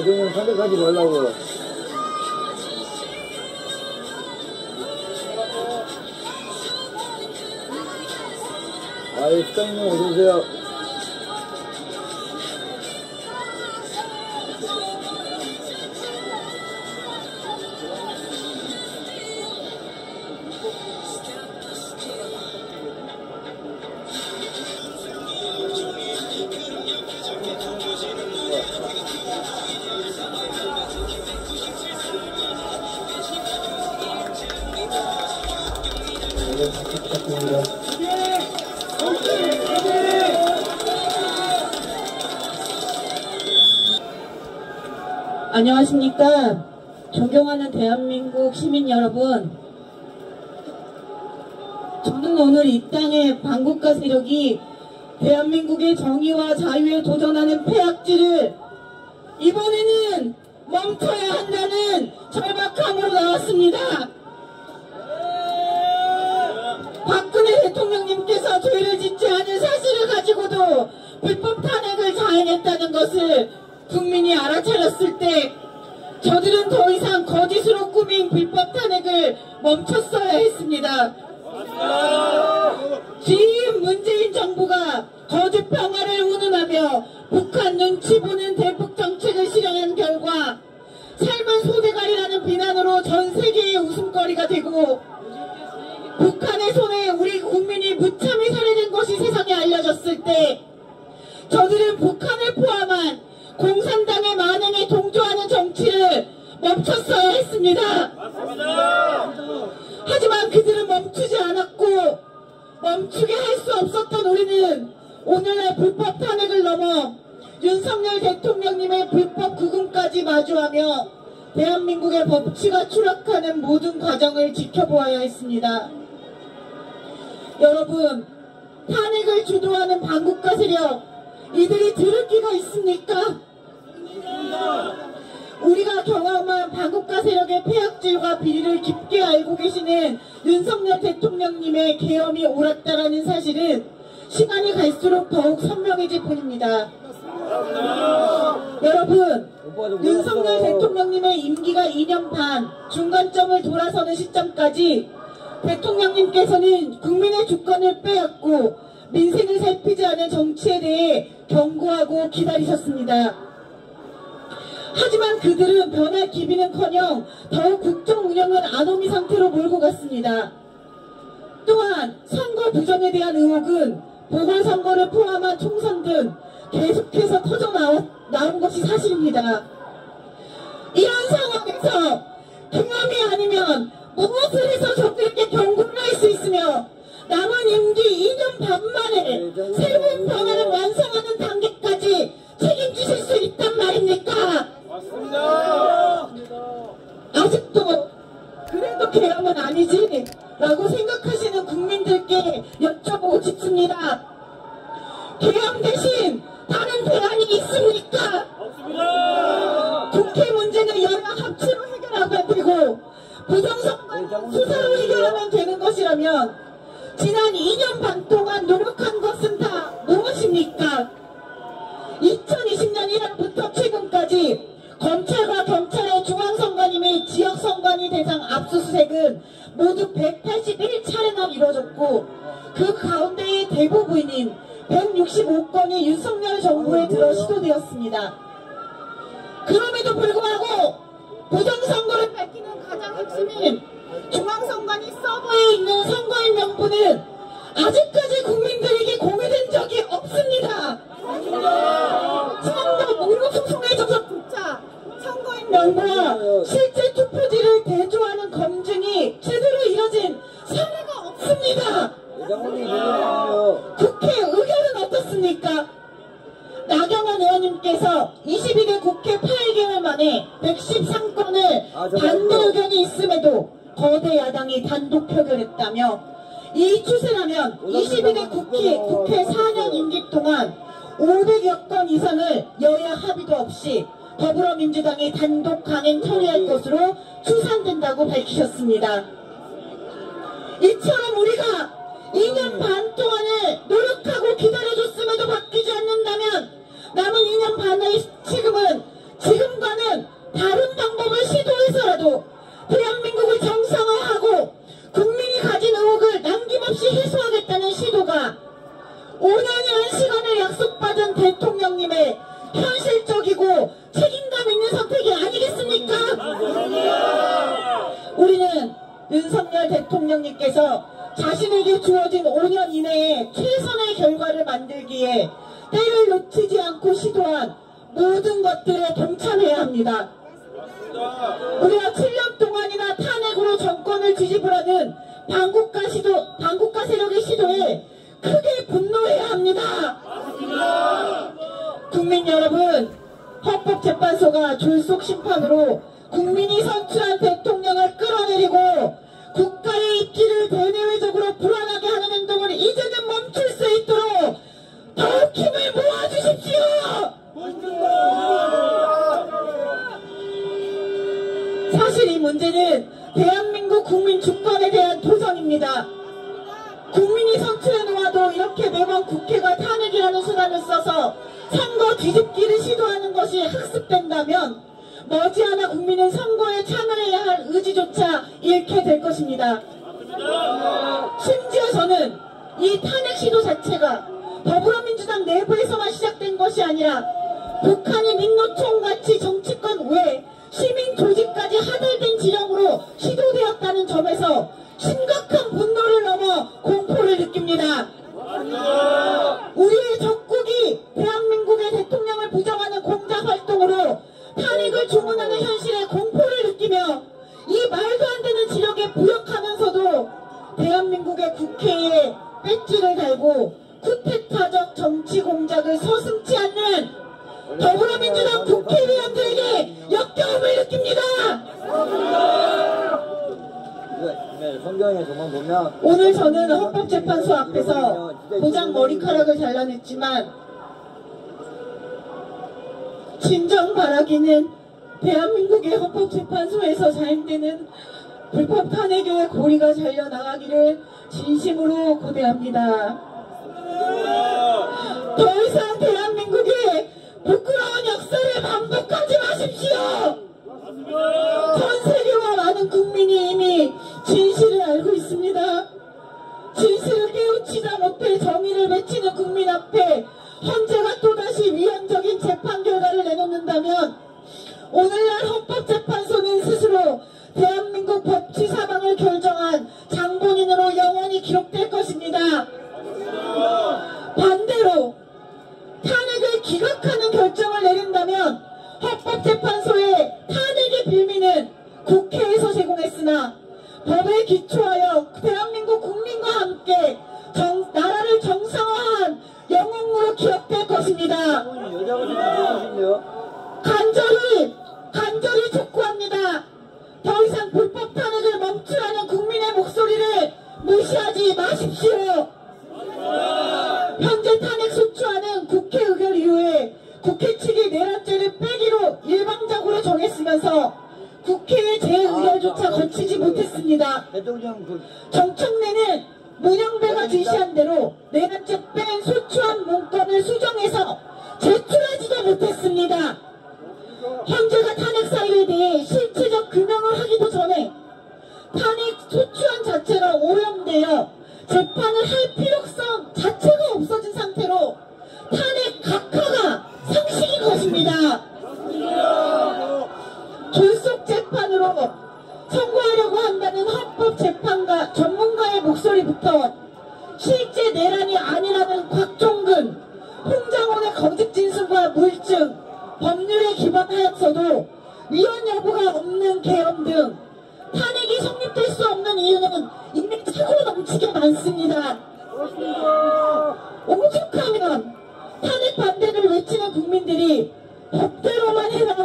그러면 선택하지 말라고. 아이, 수장님 어서오세요. 안녕하십니까. 존경하는 대한민국 시민 여러분, 저는 오늘 이 땅의 반국가 세력이 대한민국의 정의와 자유에 도전하는 폐악질을 이번에는 멈춰야 한다는 절박함으로 나왔습니다. 박근혜 대통령님께서 죄를 짓지 않은 사실을 가지고도 불법 탄핵을 자행했다는 것을 국민이 알아차렸을 때 저들은 더 이상 거짓으로 꾸민 불법 탄핵을 멈췄어야 했습니다. 지금 문재인 정부가 거짓 평화를 운운하며 북한 눈치 보는 대북 정책을 실행한 결과 삶은 소대가리라는 비난으로 전 세계의 웃음거리가 되고 북한의 손에 우리 국민이 무참히 살해된 것이 세상에 알려졌을 때 저들은 북한을 포함한 공산당의 만행에 동조하는 정치를 멈췄어야 했습니다. 하지만 그들은 멈추지 않았고 멈추게 할 수 없었던 우리는 오늘날 불법 탄핵을 넘어 윤석열 대통령님의 불법 구금까지 마주하며 대한민국의 법치가 추락하는 모든 과정을 지켜보아야 했습니다. 여러분, 탄핵을 주도하는 반국가 세력, 이들이 들을 기가 있습니까? 우리가 경험한 반국가 세력의 폐악질과 비리를 깊게 알고 계시는 윤석열 대통령님의 계엄이 옳았다라는 사실은 시간이 갈수록 더욱 선명해질 뿐입니다. 여러분, 윤석열 대통령님의 임기가 2년 반, 중간점을 돌아서는 시점까지 대통령님께서는 국민의 주권을 빼앗고 민생을 살피지 않은 정치에 대해 경고하고 기다리셨습니다. 하지만 그들은 변할 기미는커녕 더욱 국정 운영은 아노미 상태로 몰고 갔습니다. 또한 선거 부정에 대한 의혹은 보궐선거를 포함한 총선 등 계속해서 터져나온 것이 사실입니다. 이런 상황에서 경험이 아니면 아직도 그래도 계엄은 아니지 라고 생각하시는 국민들께 여쭤보고 싶습니다. 계엄 대신 다른 대안이 있습니까? 없습니다. 국회 문제는 여야 합치로 해결하면 되고 부정선거는 수사로 해결하면 되는 것이라면 지난 2년 반 동안 노력한 것은 다 무엇입니까? 2020년 1월부터 최근까지 검찰과 경찰의 중앙선관위 및 지역선관위 대상 압수수색은 모두 181차례나 이루어졌고 그 가운데의 대부분인 165건이 윤석열 정부에 들어 시도되었습니다. 그럼에도 불구하고 부정선거를 밝히는 가장 핵심인 중앙선관위 서버에 있는 선거인 명부는 아직까지 국민들에게 공개된 적이 없습니다. 지난번 무료 소송에 접속조차 선거인 명부와 실제 투표지를 대조하는 검증이 제대로 이뤄진 사례가 없습니다. 국회 의견은 어떻습니까? 나경원 의원님께서 22대 국회 8개월 만에 113건을 반대 의견이 있음에도 거대 야당이 단독 표결했다며 이 추세라면 22대 국회 4년 임기 동안 500여 건 이상을 여야 합의도 없이 더불어민주당이 단독 강행 처리할 것으로 추산된다고 밝히셨습니다. 이처럼 우리가 2년 반 동안을 노력하고 기다려줬음에도 바뀌지 않는다면 남은 2년 반의 지금과는 다른 방법을 시도해서라도 대한민국을 정상화하고 국민이 가진 의혹을 남김없이 해소하겠다는 시도가 5년이라는 시간을 약속받은 대통령님의 현실적이고 책임감 있는 선택이 아니겠습니까? 우리는 윤석열 대통령님께서 자신에게 주어진 5년 이내에 최선의 결과를 만들기에 때를 놓치지 않고 시도한 모든 것들에 동참해야 합니다. 우리가 7년 동안이나 탄핵으로 정권을 뒤집으라는 반국가 세력의 시도에 크게 분노해야 합니다. 국민 여러분, 헌법재판소가 졸속 심판으로 국민이 선출한 대통령을 끌어내리고 국가의 입지를 대내외적으로 불안하게 하는 행동을 이제는 멈출 수 있도록 더욱 힘을 모아주십시오. 사실 이 문제는 대한민국 국민 주권에 대한 도전입니다. 국민이 선출해 놓아도 이렇게 매번 국회가 탄핵이라는 수단을 써서 선거 뒤집기를 시도하는 것이 학습된다면 머지않아 국민은 선거에 참여해야 할 의지조차 잃게 될 것입니다. 심지어 저는 이 탄핵 시도 자체가 더불어민주당 내부에서만 시작된 것이 아니라 북한이 민노총같이 정치권 외 시민 조직까지 하달된 지령으로 시도되었다는 점에서 심각한 분노를 넘어 공포를 느낍니다. 우리의 적국이 대한민국의 대통령을 부정하는 공작활동으로 탄핵을 주문하는 현실에 공포를 느끼며 이 말도 안 되는 지력에 부역하면서도 대한민국의 국회에 배지를 달고 쿠데타적 정치 공작을 서슴지 않는 더불어민주당 국회의원들에게 역겨움을 느낍니다. 오늘 저는 헌법재판소 앞에서 고장 머리카락을 잘라냈지만 진정 바라기는 대한민국의 헌법재판소에서 자행되는 불법 탄핵의 고리가 잘려나가기를 진심으로 고대합니다. 더 이상 대한민국의 부끄러운 역사를 반복하지 마십시오. 전 세계와 많은 국민이 이미 진실을 알고 있습니다. 진실을 깨우치다 못해 정의를 외치는 국민 앞에 헌재가 또다시 위헌적인 재판 결과를 내놓는다면 오늘날 헌법재판소는 스스로 대한민국 법치 사망을 결정한 장본인으로 영원히 기록될 것입니다. 반대로 탄핵을 기각하는 결정을 내린다면 헌법재판소의 탄핵의 빌미는 국회에서 제공했으나 법에 기초하여 대한민국 국민과 함께 나라를 정상화한 영웅으로 기억될 것입니다. 간절히 촉구합니다. 더 이상 불법 탄핵을 멈추라는 국민의 목소리를 무시하지 마십시오. 현재 탄핵 소추안은 국회 의결 이후에 국회 측이 내란죄를 빼기로 일방적으로 정했으면서 국회의 재의결조차 거치지 못했습니다. 정청래는 문영배가 지시한 대로 내란죄 뺀 소추안 문건을 수정해서 제출하지도 못했습니다. 현재가 탄핵 사유에 대해 실체적 규명을 하기도 전에 탄핵 소추안 자체가 오염되어 재판을 할 필요성 자체가 없어진 상태로 탄핵 각하가 상식인 것입니다. 졸속 재판으로 선고하려고 한다는 헌법재판가 전문가의 목소리부터 실제 내란이 아니라는 곽종근, 홍장원의 거짓 진술과 물증, 법률에 기반하여서도 위헌 여부가 없는 계엄 등 탄핵이 성립될 수 없는 이유는 이미 차고 넘치게 많습니다. 오죽하면 탄핵 반대를 외치는 국민들이 법대로만 해라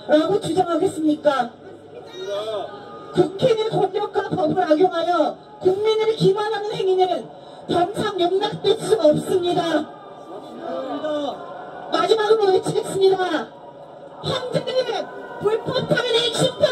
라고 주장하겠습니까? 국회의 권력과 법을 악용하여 국민을 기만하는 행위는 범상 용납될 수가 없습니다. 마지막으로 외치겠습니다. 황제는 불법 탄핵 심판